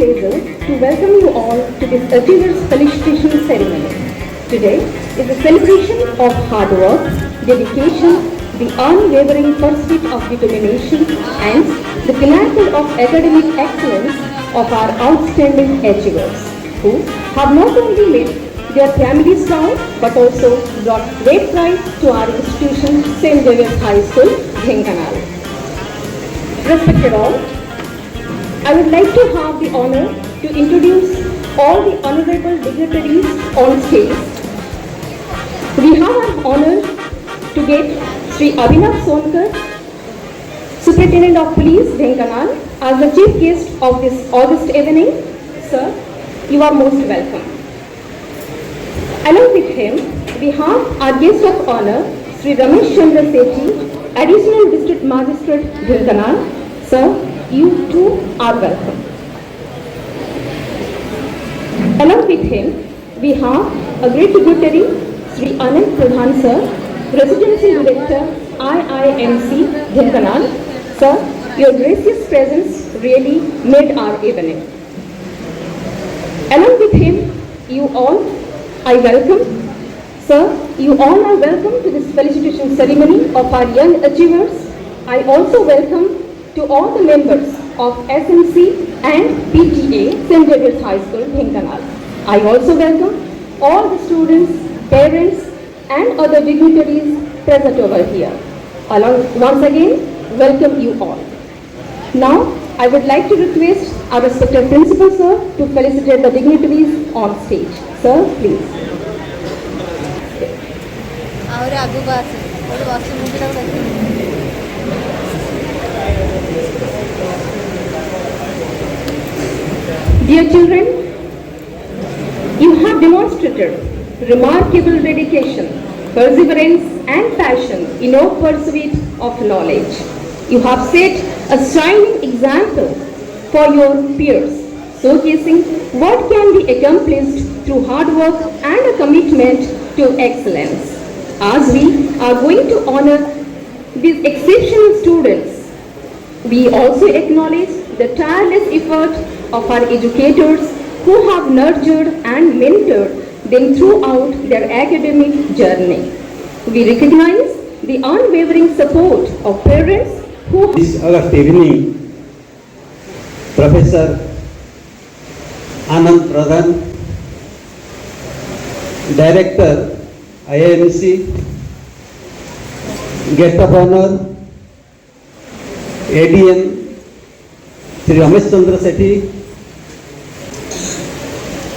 pleasure to welcome you all to this Achievers Felicitation Ceremony. Today is a celebration of hard work, dedication, the unwavering pursuit of determination, and the pinnacle of academic excellence of our outstanding achievers, who have not only made their families proud but also brought great pride to our institution, St. Xavier's High School, Dhenkanal. Respected all, I would like to have the honor to introduce all the honorable dignitaries on stage. We have an honor to get Sri Abhinav Sonkar, Superintendent of Police, Dhenkanal, as the chief guest of this August evening. Sir, you are most welcome. Along with him, we have our guest of honor, Sri Ramesh Chandra Sethi, Additional District Magistrate, Dhenkanal. Sir, you too are welcome. Along with him, we have a great dignitary, Sri Anand Pradhan Sir, Residency Director, IIMC, Dhenkanal. Sir, your gracious presence really made our evening. Along with him, you all, I welcome. Sir, you all are welcome to this felicitation ceremony of our young achievers. I also welcome to all the members of SMC and PTA, St. Xavier's High School, Dhenkanal. I also welcome all the students, parents and other dignitaries present over here. Once again, welcome you all. Now, I would like to request our respected principal sir to felicitate the dignitaries on stage. Sir, please. Dear children, you have demonstrated remarkable dedication, perseverance and passion in your pursuit of knowledge. You have set a shining example for your peers, showcasing what can be accomplished through hard work and a commitment to excellence. As we are going to honor these exceptional students, we also acknowledge the tireless effort of our educators who have nurtured and mentored them throughout their academic journey. We recognize the unwavering support of parents who... This August evening, Professor Anand Pradhan, Director, IIMC, Guest of Honor, ADM, Sri Ramesh Chandra Sethi,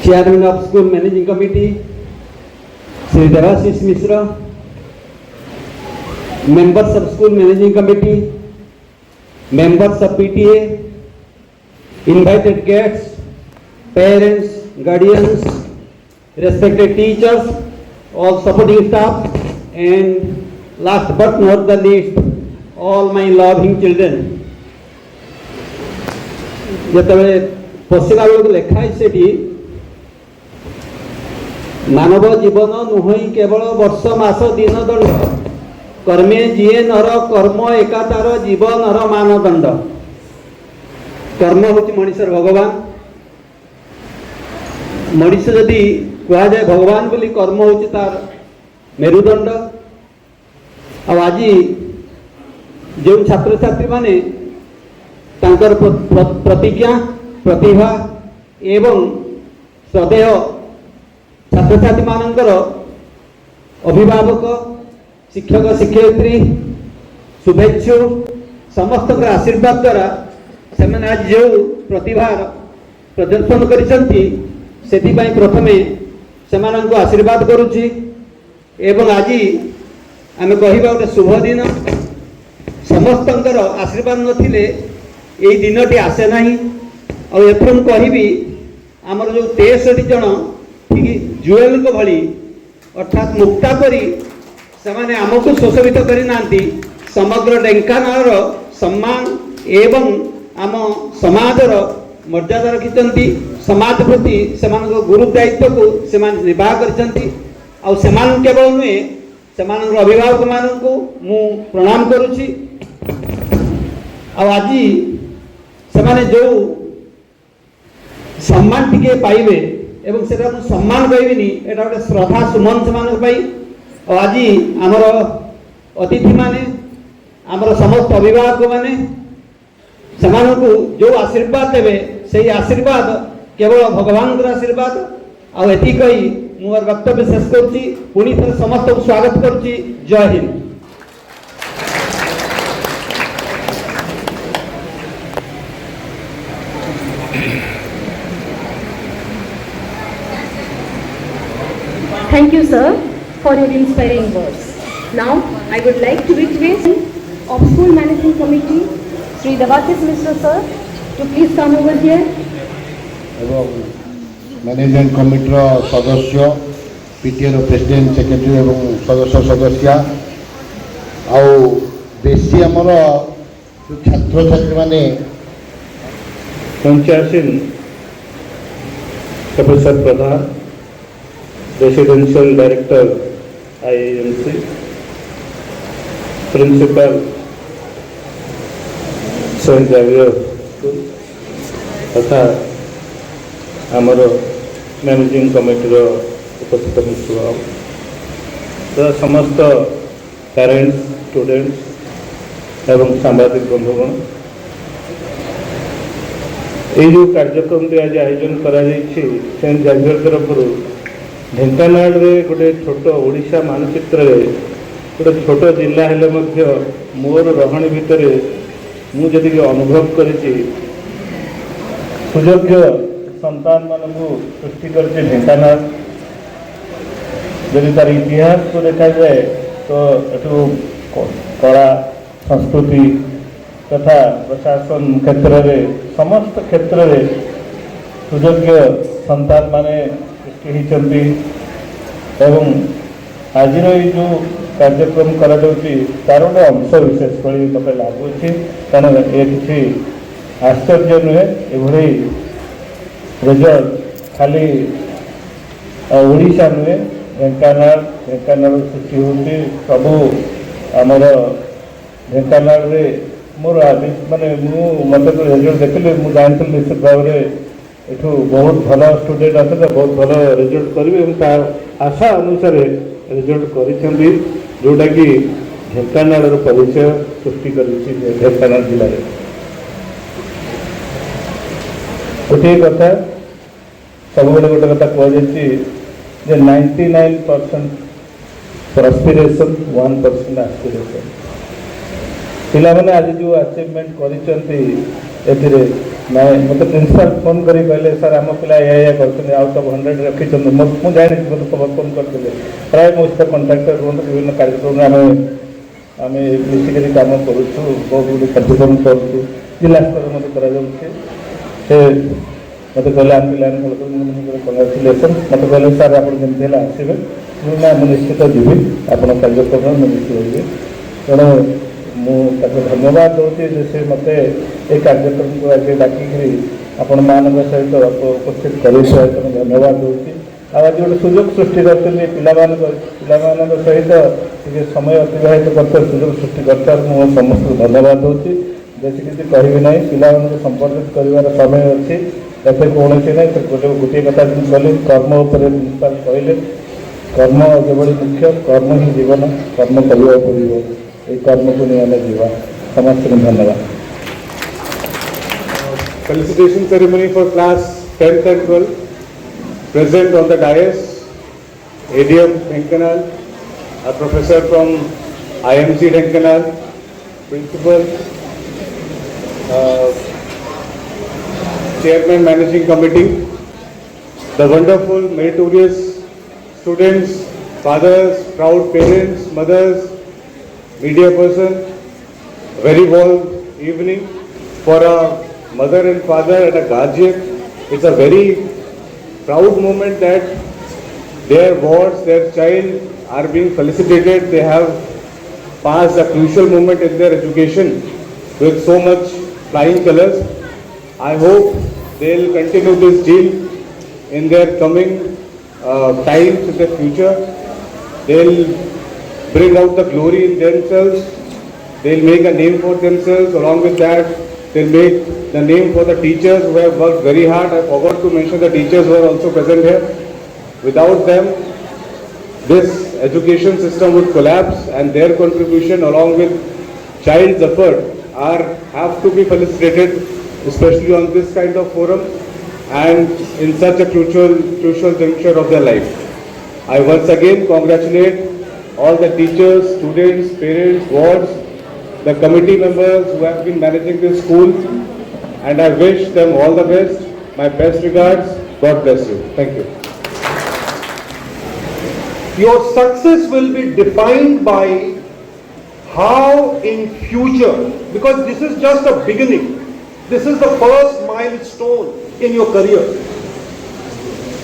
Chairman of School Managing Committee, Sri Devashish Mishra, members of School Managing Committee, members of PTA, invited guests, parents, guardians, respected teachers, all supporting staff, and last but not the least, all my loving children. ଯେତେବେଳେ ପଶିଲା ବେଳକୁ ଲେଖା ହେଇଛି ସେଠି ମାନବ ଜୀବନ ନୁହଁଇ କେବଳ ବର୍ଷ ମାସ ଦିନ ଦଣ୍ଡ କର୍ମେ ଯିଏ ନର କର୍ମ ଏକା ତାର ଜୀବନର ମାନଦଣ୍ଡ। କର୍ମ ହେଉଛି ମଣିଷର ଭଗବାନ। ମଣିଷ ଯଦି କୁହାଯାଏ ଭଗବାନ ବୋଲି କର୍ମ ହେଉଛି ତାର ମେରୁଦଣ୍ଡ। ଆଉ ଆଜି ଯେଉଁ ଛାତ୍ରଛାତ୍ରୀମାନେ ତାଙ୍କର ପ୍ରତିଜ୍ଞା, ପ୍ରତିଭା ଏବଂ ଶ୍ରଦ୍ଧେୟ ଛାତ୍ରଛାତ୍ରୀମାନଙ୍କର ଅଭିଭାବକ, ଶିକ୍ଷକ ଶିକ୍ଷୟିତ୍ରୀ, ଶୁଭେଚ୍ଛୁ ସମସ୍ତଙ୍କର ଆଶୀର୍ବାଦ ଦ୍ୱାରା ସେମାନେ ଆଜି ଯେଉଁ ପ୍ରତିଭାର ପ୍ରଦର୍ଶନ କରିଛନ୍ତି ସେଥିପାଇଁ ପ୍ରଥମେ ସେମାନଙ୍କୁ ଆଶୀର୍ବାଦ କରୁଛି। ଏବଂ ଆଜି ଆମେ କହିବା ଗୋଟେ ଶୁଭ ଦିନ। ସମସ୍ତଙ୍କର ଆଶୀର୍ବାଦ ନଥିଲେ এই দিনটি আসে না। এথর মু কহিবি আমার যে 63 জন ঠিক জুয়েলଙ୍କ ভଳି অর্থাৎ মুক্তা পরি ସେମାନେ ଆମକୁ ଶୋଷିତ କରି ନାହାନ୍ତି। ସମଗ୍ର ଢେଙ୍କାନାଳର ସମ୍ମାନ ଏବଂ ଆମ ସମାଜର ମର୍ଯ୍ୟାଦା ରଖିଛନ୍ତି। ସମାଜ ପ୍ରତି ସେମାନଙ୍କ ଗୁରୁ ଦାୟିତ୍ୱକୁ ସେମାନେ ନିର୍ବାହ କରିଛନ୍ତି। ଆଉ ସେମାନେ କେବଳ ନୁହେଁ, ସେମାନଙ୍କର ଅଭିଭାବକମାନଙ୍କୁ ମୁଁ ପ୍ରଣାମ କରୁଛି। ଆଉ ଆଜି ସେମାନେ ଯେଉଁ सम्मान टिके पाइबे एवं सेटा मु सम्मान कहबिनी एटा गोटे श्रद्धा सुमन से और आज आमर अतिथि माने आमर समस्त अभिभावक माने सेमानकु जो आशीर्वाद देवे से आशीर्वाद केवल भगवान आशीर्वाद आ एति कही मोर वक्तव्य शेष करुच्ची पुणी थे समस्त को स्वागत करुच्ची। जय Hind. Thank you, sir, for your inspiring words. Now, I would like to request of School Managing Committee, Sri Devasis Mishra, sir, to please come over here. Management committee सदस्य पीटीए प्रेसिडेंट सेक्रेटरी एवं सदस्य सदस्या आउ बेसी आमर जो छात्र छात्री माने पंचायत प्रोफेसर प्रधान residential director IMC principal Saint Xavier school तथा आमर मैनेजिंग कमिटी उपस्थित मित्र तो समस्त पेरेंट्स स्टूडेंट्स एवं सांबादिक बंधुगण ये जो कार्यक्रम आज आयोजन करा सेंट जेवियर तरफ ढेंकानाल रे गोटे छोट ओडिशा मानचित्र रे गोटे छोट जिला हेले मध्य मोर रहणी भितर मुझे अनुभव करिछि सुयोग्य संतान मानू सृष्टि करके ढेंकानाल यदि तार इतिहास को देखा जाए तो एठू कला संस्कृति तथा प्रशासन क्षेत्र में समस्त क्षेत्र में सुयोग्य संतान माने सृष्टि होती एवं आज जो कार्यक्रम करा तार गोटे अंश विशेष कर मत लगुच कारण ये किसी आश्चर्य नुहे ये रिजल्ट खाली ओडिशा नुहे ढेंकानाल सृष्टि होती सबू आमर ढेंकानाल रे मोर माने मत रिजल्ट देखिले मुझे जानी निश्चित भाव में एठू बहुत भल स्टूडेंट आसते बहुत भल रिजल्ट करेंगे आशा अनुसार रिजल्ट कर जोटा कि ढेंकानाल परिचय सृष्टि कर ढेंकानाल जिले में गोटे कथा सब गोटे कथा कह 99% प्रस्पिरेसन 1% एस्पिरेसन पिलाने आज जो अचिवमेंट कर मत प्रिंसिपल फोन कर कहले सर आम पिला या कर आउट ऑफ 100 रखी मुझे जानी मतलब खबर फोन करते प्राय मो सहित कंट्राक्टर रुहत विभिन्न कार्यक्रम आम मिसिक कम करुँ बहुत गुड कार्यक्रम करूँ जिला स्तर मत कर मत कहले आम पिला कंग्राचुलेसन मत कहले सर आप जमी आसवे ना मुझे निश्चित जीवी आप कार्यक्रम मिली तेणु मुझे धन्यवाद दूसरी से मत ये कार्यक्रम को आज डाकिकी आपण मान सहित उपस्थित कर धन्यवाद दूसरी आज गोटे सुजोग सृष्टि कर पिला सहित समय अतिबाहित करते सुजोग सृष्टि कर मुझे समस्त धन्यवाद दूसरी बेस किसी कहबी ना पिला संपर्कित कर समय अच्छी ऐसे कौन ना गोटे कथा कहली कर्म उपर प्रिंसिपाल कहले कर्म जो मुख्य कर्म ही जीवन कर्म करने पड़ो ये कर्म को नहीं आम जीवा समस्त धन्यवाद। Felicitation ceremony for class 10th and 12th. Present on the dais, ADM Dhenkanal, a professor from IMC Dhenkanal, principal, chairman managing committee, the wonderful meritorious students, fathers, proud parents, mothers, media person. Very warm evening for a mother and father and a guardian. It's a very proud moment that their wards, their child are being felicitated. They have passed a crucial moment in their education with so much flying colors. I hope they'll continue this zeal in their coming times in the future. They'll bring out the glory in themselves. They'll make a name for themselves. Along with that, They'll make the name for the teachers who have worked very hard. I forgot to mention the teachers who are also present here. Without them, this education system would collapse, and their contribution along with child's effort have to be felicitated, especially on this kind of forum and in such a crucial juncture of their life. I once again congratulate all the teachers, students, parents, wards, the committee members who have been managing this school, and I wish them all the best. My best regards. God bless you. Thank you. Your success will be defined by how in future, because this is just a beginning. This is the first milestone in your career.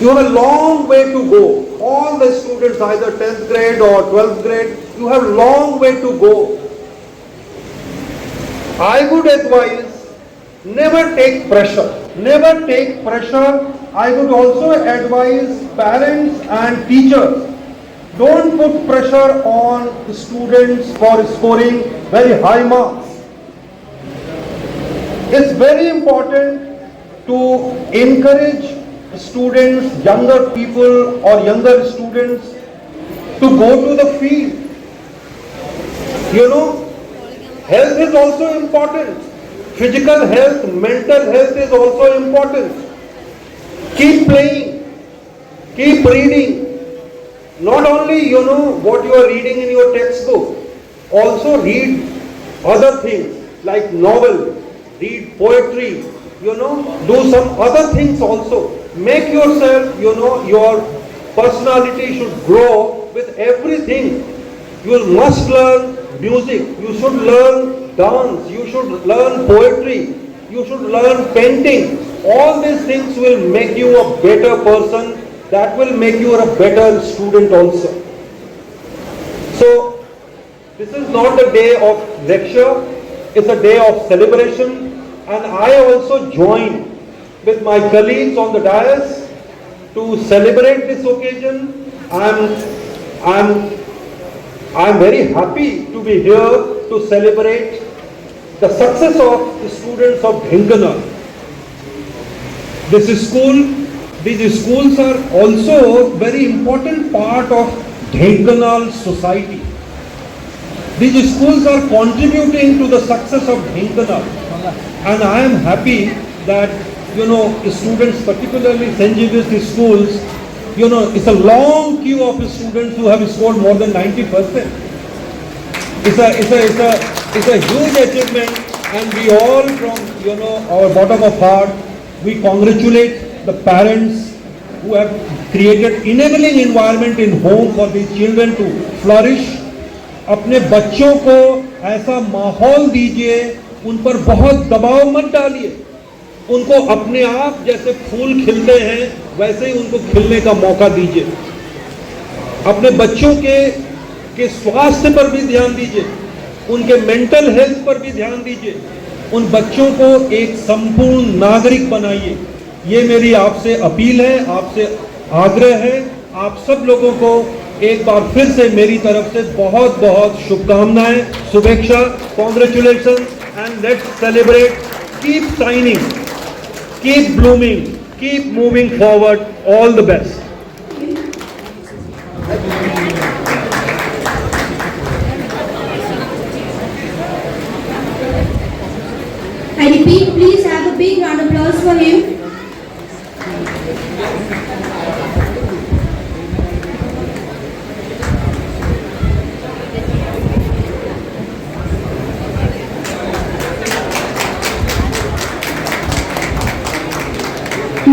You have a long way to go. All the students, either 10th grade or 12th grade, you have a long way to go. I would advise, never take pressure. Never take pressure. I would also advise parents and teachers, don't put pressure on the students for scoring very high marks. It's very important to encourage students, younger people or younger students to go to the field. You know, health is also important. Physical health, mental health is also important. Keep playing, keep reading. Not only you know what you are reading in your textbook, also read other things like novel, read poetry, you know, do some other things also. Make yourself, you know, your personality should grow with everything. You must learn music, you should learn dance, you should learn poetry, you should learn painting. All these things will make you a better person. That will make you a better student also. So, this is not a day of lecture, it's a day of celebration, and I also join with my colleagues on the dais to celebrate this occasion. I'm very happy to be here to celebrate the success of the students of Dhenkanal. These schools are also very important part of Dhenkanal society. These schools are contributing to the success of Dhenkanal, and I am happy that, you know, students, particularly St. Xavier's schools, you know, it's a long queue of students who have scored more than 90%. It's a huge achievement, and we all, from, you know, our bottom of heart, we congratulate the parents who have created enabling environment in home for these children to flourish. अपने बच्चों को ऐसा माहौल दीजिए, उन पर बहुत दबाव मत डालिए, उनको अपने आप जैसे फूल खिलते हैं वैसे ही उनको खिलने का मौका दीजिए। अपने बच्चों के स्वास्थ्य पर भी ध्यान दीजिए, उनके मेंटल हेल्थ पर भी ध्यान दीजिए, उन बच्चों को एक संपूर्ण नागरिक बनाइए। ये मेरी आपसे अपील है, आपसे आग्रह है। आप सब लोगों को एक बार फिर से मेरी तरफ से बहुत बहुत शुभकामनाएं, शुभेच्छा, congratulation, and let's celebrate, keep shining, keep blooming, keep moving forward, all the best. I repeat, please have a big round of applause for him.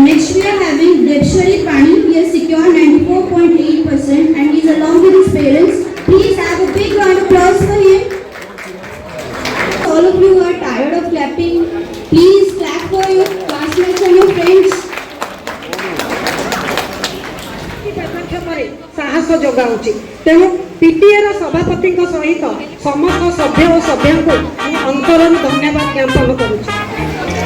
Next we are having Devshari Pani. He has secured 94.8% and he is along with his parents. Please have a big round of applause for him. All of you are tired of clapping. Please clap for your classmates and your friends. साहस जोगाऊँगी तेणु PTA सभापति सहित समस्त सभ्य और सभ्य को अंतरु धन्यवाद ज्ञापन करुच्ची।